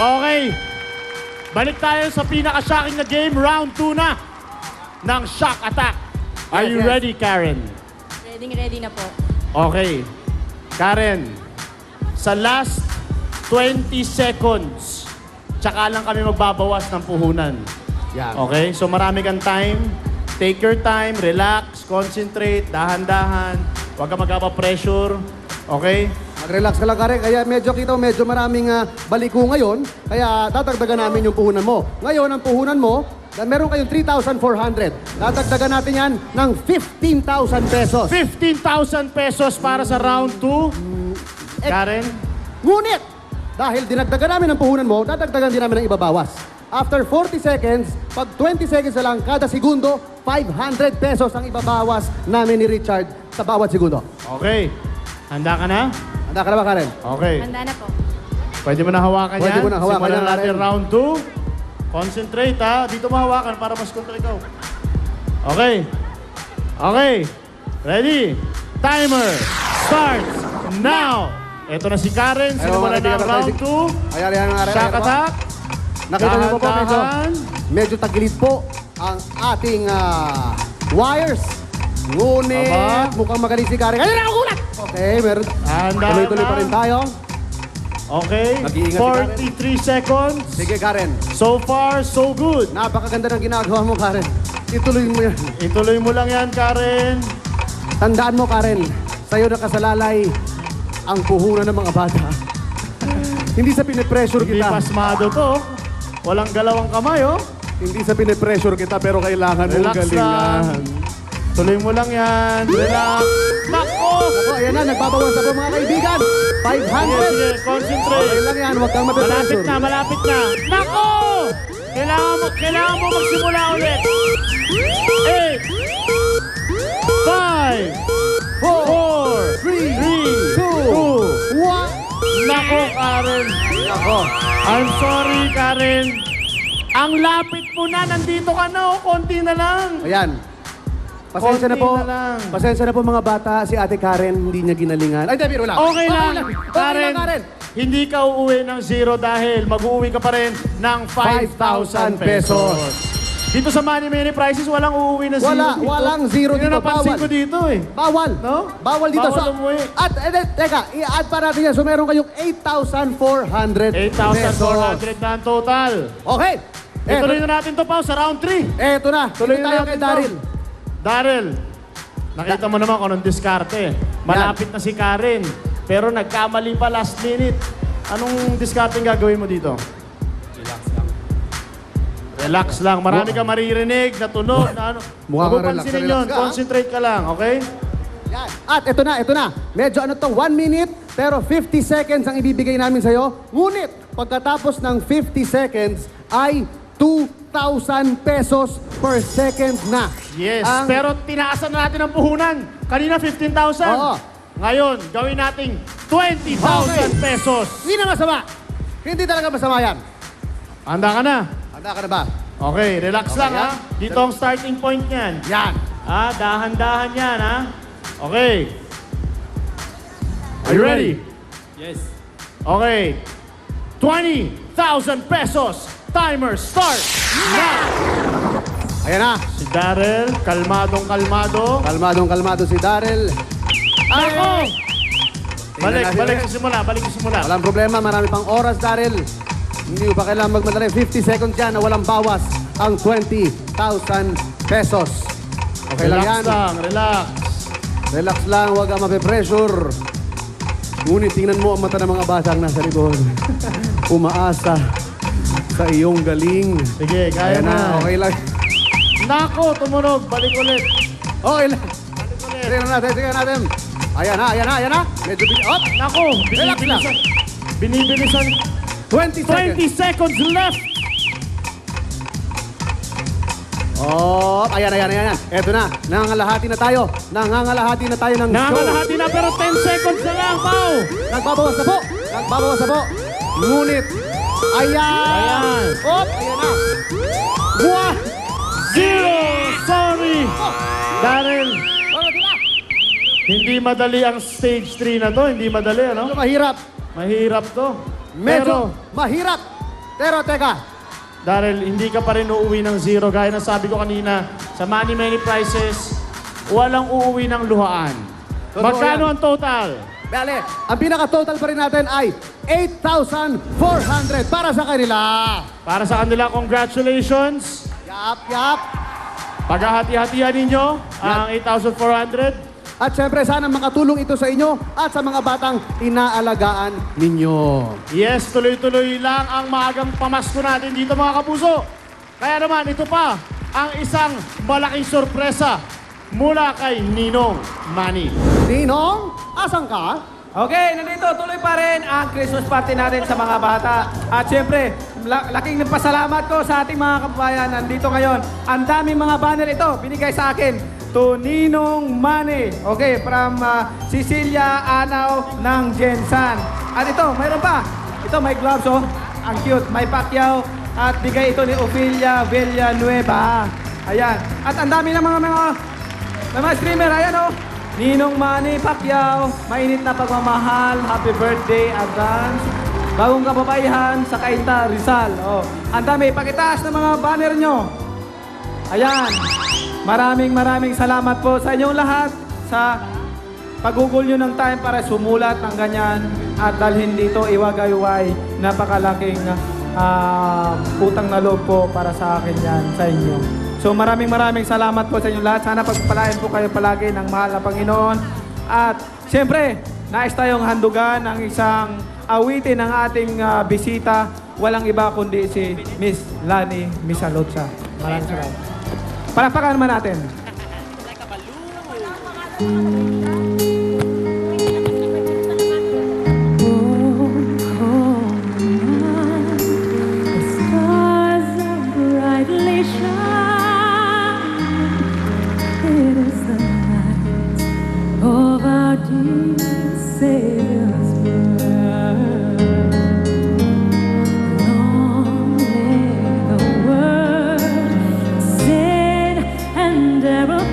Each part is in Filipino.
Okay. Balik tayo sa pinaka-shocking na game. Round 2 na ng Shock Attack. Are you ready, Karen? Ready na po. Okay. Karen, sa last 20 seconds, tsaka lang kami magbabawas ng puhunan. Yan. Okay? So marami kang time. Take your time, relax, concentrate, dahan-dahan. Huwag ka magkapa-pressure. Okay? Mag-relax ka lang, Karen. Kaya medyo maraming baliko ngayon. Kaya tatagdagan namin yung puhunan mo. Ngayon, ang puhunan mo, meron kayong 3,400. Tatagdagan natin yan ng 15,000 pesos. 15,000 pesos para sa round 2. Karen? Ngunit, dahil dinagdagan namin ang puhunan mo, dadagdagan din namin ang ibabawas. After 40 seconds, pag 20 seconds na lang, kada segundo, 500 pesos ang ibabawas namin ni Richard sa bawat segundo. Okay. Handa ka na? Handa ka na ba, Karen? Okay. Handa na po. Pwede mo na hawakan Pwede yan. mo na hawakan Simulan yan, natin Karen. round 2. Concentrate, ha? Dito mo hawakan para mas control ikaw. Okay. Okay. Ready? Timer starts now. Ito na si Karen. Simulan na ang round 2. Ayan, Karen. Shock Attack. Nakita niyo po po, Dahan-dahan. medyo tagilid po ang ating wires. Ngunit, Aba. mukhang magaling si Karen. Ayun na, ulat! Okay, meron. Dahan-dahan Tuloy-tuloy pa rin tayo. Okay. Nag-iingat si 43 seconds. Sige, Karen. So far, so good. Napakaganda ng ginagawa mo, Karen. Ituloy mo yan. Ituloy mo lang yan, Karen. Tandaan mo, Karen, sa'yo nakasalalay ang puhunan ng mga bata. Hindi sa pinipressure Hindi kita. pasmado to. Walang galawang kamay, oh. Hindi sa pinipressure kita, pero kailangan mong Relax galingan. lang. Tuloy mo lang yan. Relax. Nako! Ako, ayan na, nagbabawas na po mga kaibigan. Sige, 500. sige. Concentrate. Okay lang yan, huwag kang Malapit mapipressure. na, malapit na. Nako! Kailangan mo magsimula ulit. 8, 5, 4, 3, 2, 1. Nako, Karen. Ako. I'm sorry, Karen. Ang lapit mo na. Nandito ka na, oh. Konti na lang. Ayan. Pasensya na Konti po. na lang. Pasensya na po mga bata. Si Ate Karen, hindi niya ginalingan. Ay, biro lang. Okay lang. Okay Karen, lang, Karen. hindi ka uuwi ng 0 dahil mag-uuwi ka pa rin ng 5,000 pesos. Dito sa Money Many Prices, walang uuwi na 0 dito. Walang zero Yun dito. napansin Bawal. ko dito eh. Bawal. No? Bawal dito. Bawal umuwi. At, teka, i-add pa natin yan. So, meron kayong 8,400 8,400 na ang total. Okay. Ituloy na natin to, Pao, sa round 3. Eto na. Tuloy Dito na tayo natin kay Daryl. to. Daryl, nakita mo naman kung anong diskarte. Malapit na si Karen, pero nagkamali pa last minute. Anong diskarte gagawin mo dito? Relax lang. Marami ka maririnig na tunog. Na ano. Mukha Huwag kang relax. pansinin Relax yun. ka, ha? Concentrate ka lang, okay? Yan. At ito na. Medyo ano to, 1 minute, pero 50 seconds ang ibibigay namin sa'yo. Ngunit, pagkatapos ng 50 seconds, ay 2,000 pesos per second na. Yes, Ang- pero tinaasan na natin ang puhunan. Kanina 15,000. Oo. Ngayon, gawin nating 20,000 Okay. pesos. Hindi na masama. Hindi talaga masama yan. Handa ka na? Handa ka na ba? Okay, relax Okay, lang ha. yan. Dito ang starting point niyan. Yan. Dahan-dahan yan ha. Okay. Are you ready? Yes. Okay. 20,000 pesos. Timer start now. Ayan na. Si Daryl, kalmadong-kalmado. Kalmadong-kalmado si Daryl. Ako! Balik natin ulit. sa simula, balik sa simula. Walang problema, marami pang oras, Daryl. Hindi mo pa kailangan magmadali. 50 seconds dyan na walang bawas ang 20,000 pesos. Okay lang yan. Relax lang, relax. Relax lang, huwag kang mape-pressure. Ngunit tingnan mo ang mata ng mga batang nasa likod. Umaasa sa iyong galing. Sige, kaya Ayan na. na, okay lang. Nako, tumunog. Balik ulit. Okay lang. Balik ulit. Sige natin. Ayan na. Medyo oh, Nako, Relax lang. binibilisan. 20 seconds. 20 seconds left. Oh, ayan. Eto na, nangangalahati na tayo ng show. Nangangalahati na pero 10 seconds na lang, Pao. Nagbabawas na po. Ngunit, ayan. Oh, ayan na. 1-0. Sorry. Daryl, Oh, di ba? hindi madali ang stage 3 na to. Hindi madali, ano? Medyo mahirap. Mahirap to. Medyo Pero, mahirap. Pero teka, Dahil hindi ka pa rin uuwi ng zero. Gaya ng sabi ko kanina, sa Money Many Prizes, walang uuwi ng luhaan. Totoo Magkano yan. ang total? bale, ang pinaka-total pa rin natin ay 8,400 para sa kanila. Para sa kanila, congratulations. Yap. Paghahati-hatihan ninyo ang 8,400. At syempre, sana makatulong ito sa inyo at sa mga batang inaalagaan ninyo. Yes, tuloy-tuloy lang ang maagang pamasko natin dito mga kapuso. Kaya naman, ito pa ang isang malaking sorpresa mula kay Ninong Manny. Ninong, asan ka? Okay, nandito tuloy pa rin ang Christmas party natin sa mga bata. At syempre, laking pasalamat ko sa ating mga kababayan nandito ngayon. Ang daming mga banner ito binigay sa akin to Ninong Manny. Okay, from Cecilia Anaw ng Jensan. At ito, mayroon pa. Ito, may gloves, oh. Ang cute. May Pacquiao. At bigay ito ni Ofelia Villanueva. Ayan. At ang dami ng mga streamer. Ayan, oh. Ninong Manny Pacquiao. Mainit na pagmamahal. Happy birthday, advance. Bagong kababaihan sa Kainta, Rizal. Oh. Ang dami. Pakitaas ng mga banner nyo. Ayan. Maraming salamat po sa inyong lahat sa pagugol nyo ng time para sumulat ng ganyan at dalhin dito iwagayway. Napakalaking utang na loob po para sa akin yan, sa inyo. So maraming salamat po sa inyong lahat. Sana pagpalain po kayo palagi ng mahal na Panginoon. At siyempre, nais tayong handugan ang isang awitin ng ating bisita. Walang iba kundi si Miss Lani Misalotsa. Maraming salamat. Palakpakan naman natin. The stars are brightly shining. It is the night of our dear Savior's birth. Long live the word, sin and error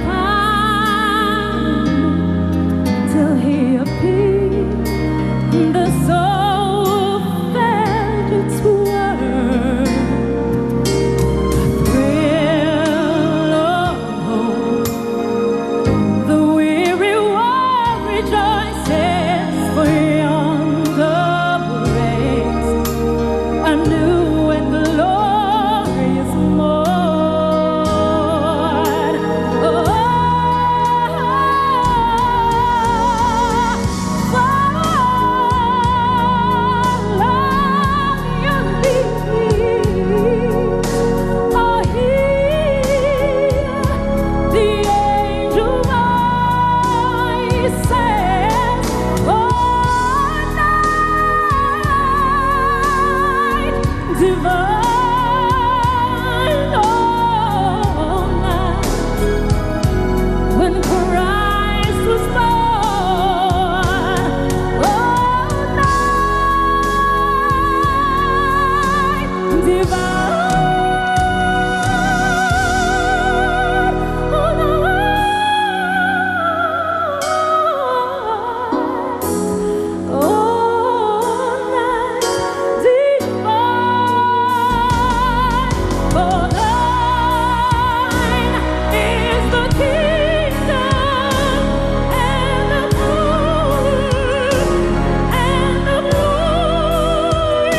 till he appeared. The soul felt its worth. Thrill of hope. The weary world rejoices, for yonder breaks a new and glorious morn. Divine, all night, when Christ was born, all night, divine, all night, for thine is the kingdom and the power and the glory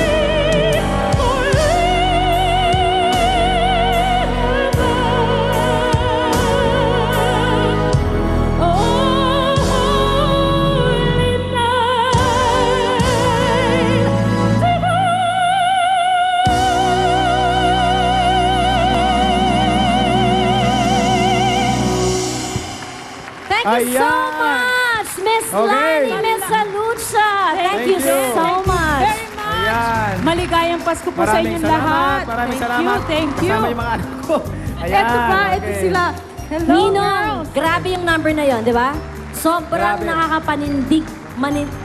forever. Oh, holy Thank you so Ayan. much, Miss Okay. Lani Misalutsa. Thank Thank you you. so much. Very much. Ayan. Maligayang Pasko po sa inyong lahat. Maraming Thank salamat. you, thank you. Kasama yung mga anak ko. Ayan. Ito pa, ito okay. sila. Hello, Ninong, girls. grabe yung number na yon, di ba? Sobrang Grabe. nakakapanindig,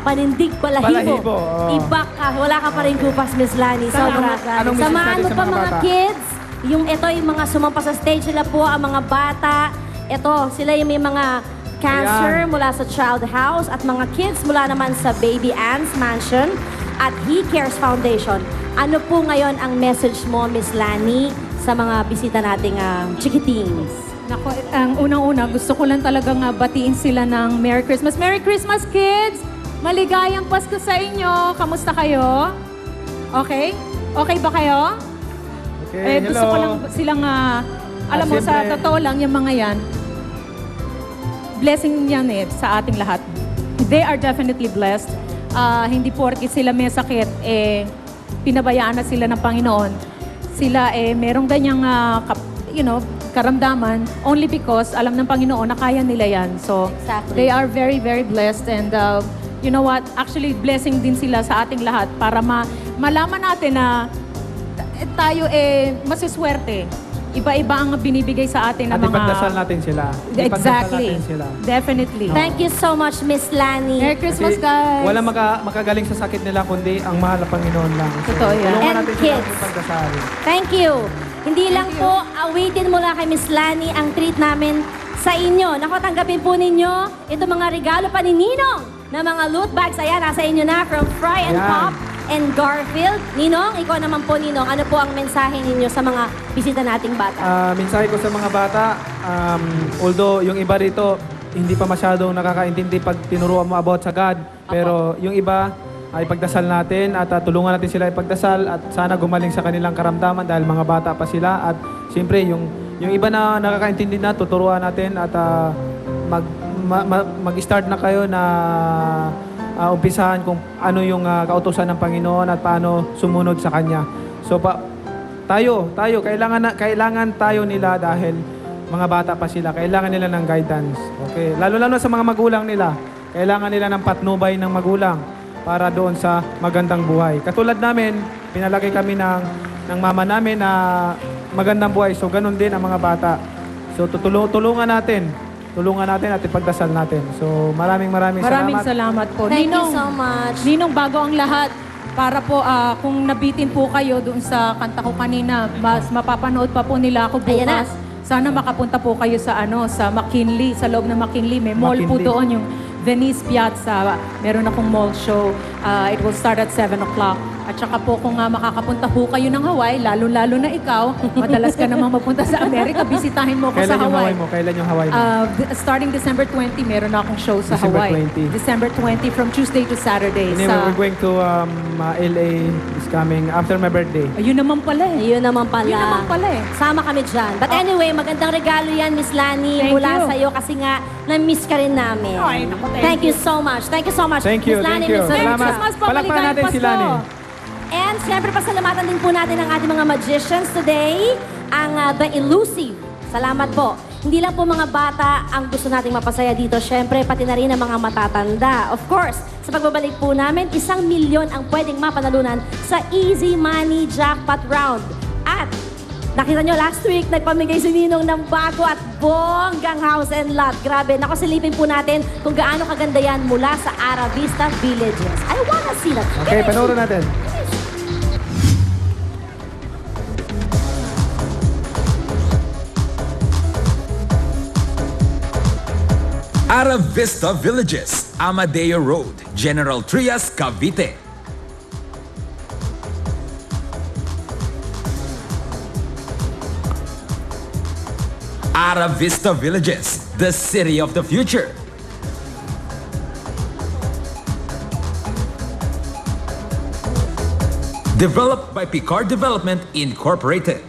panindig balahibo. Balahibo, oo. Iba ka, wala ka pa rin kupas, Miss Lani. Sobra. Anong message Samahan natin mo sa pa mga mga bata? kids. Yung ito, yung mga sumampa sa stage sila po, ang mga bata. Ito, sila yung may mga cancer Ayan. mula sa Child House at mga kids mula naman sa Baby Ann's Mansion. at He Cares Foundation. Ano po ngayon ang message mo, Miss Lani, sa mga bisita nating chikitings? Nako, ang unang-una, gusto ko lang talagang batiin sila ng Merry Christmas. Merry Christmas, kids! Maligayang Pasko sa inyo. Kamusta kayo? Okay? Okay ba kayo? Okay, Gusto ko lang silang, alam mo, sa siyempre- totoo lang, yung mga yan, blessing yan sa ating lahat. They are definitely blessed. Hindi porke sila may sakit, pinabayaan na sila ng Panginoon. Sila merong ganyang karamdaman only because alam ng Panginoon na kaya nila yan. So, Exactly. they are very, very blessed and you know what? Actually, blessing din sila sa ating lahat para malaman natin na tayo masiswerte. Iba-iba ang binibigay sa atin ng At mga... ipagdasal natin sila. Ipagdasal Exactly. natin sila. Definitely. Thank you so much, Miss Lani. Merry Christmas, Kasi guys! Wala makagaling sa sakit nila kundi ang mahal na Panginoon lang. So, Totoo yan. tulungan And natin kids. sila ipagdasal. Thank you. Hindi lang po, awitin mula kay Miss Lani ang treat namin sa inyo. Naku, tanggapin po ninyo ito mga regalo pa ni Ninong na mga loot bags. Ayan, nasa inyo na from Fry and Ayan. Pop and Garfield. Ninong, ikaw naman po, Ninong, ano po ang mensahe ninyo sa mga bisita nating bata? Mensahe ko sa mga bata, although yung iba rito hindi pa masyadong nakakaintindi pag tinuruan mo about sa God, pero yung iba ay pagdasal natin at tulungan natin sila ipagdasal at sana gumaling sa kanilang karamdaman dahil mga bata pa sila at siyempre yung iba na nakakaintindi na tuturuan natin at mag-start na kayo na umpisahan kung ano yung kautusan ng Panginoon at paano sumunod sa Kanya. So tayo kailangan tayo nila dahil mga bata pa sila, kailangan nila ng guidance. Okay, lalo sa mga magulang nila. Kailangan nila ng patnubay ng magulang para doon sa magandang buhay. Katulad namin, pinalaki kami ng mama namin na magandang buhay. So ganun din ang mga bata. So tulungan natin at ipagdasal natin. So maraming salamat po. Thank you Ninong, so much. Ninong, bago ang lahat, para po kung nabitin po kayo doon sa kanta ko kanina, mas mapapanood pa po nila ako Ayan na. bukas. Sana makapunta po kayo sa sa McKinley, sa loob ng McKinley. May mall po McKinley. doon, yung Venice Piazza. Meron akong mall show. It will start at 7 o'clock. At saka po kung makakapunta po kayo ng Hawaii, lalo-lalo na ikaw, madalas ka namang mapunta sa Amerika, bisitahin mo ko sa Kailan yung Hawaii. Hawaii mo? Kailan yung Hawaii mo? Starting December 20, meron na akong show sa December Hawaii. 20. December 20 from Tuesday to Saturday. Anyway, we're going to LA is coming after my birthday. Ayun naman pala eh. Yun naman pala. Yun naman pala eh. Sama kami dyan. But anyway, magandang regalo yan, Miss Lani, Thank mula you. sa'yo kasi nga, na-miss ka rin namin. Ay, naku, Thank you so much. Thank you so much. Thank you, Miss Lani, thank you. Miss Merry Salamat. Christmas po, Palakpakan maligayang natin si Pasko. Lani. And siyempre, pasalamatan din po natin ang ating mga magicians today, ang The Elusive. Salamat po. Hindi lang po mga bata ang gusto nating mapasaya dito. Siyempre, pati na rin ang mga matatanda. Of course, sa pagbabalik po namin, 1 milyon ang pwedeng mapanalunan sa Easy Money Jackpot Round. At nakita nyo, last week, nagpamigay si Ninong ng bago at bonggang house and lot. Grabe, naku, silipin po natin kung gaano kaganda yan mula sa Ara Vista Villages. I wanna see that. Okay, panoorin natin. Ara Vista Villages, Amadeo Road, General Trias, Cavite. Ara Vista Villages, the city of the future. Developed by Picard Development Incorporated.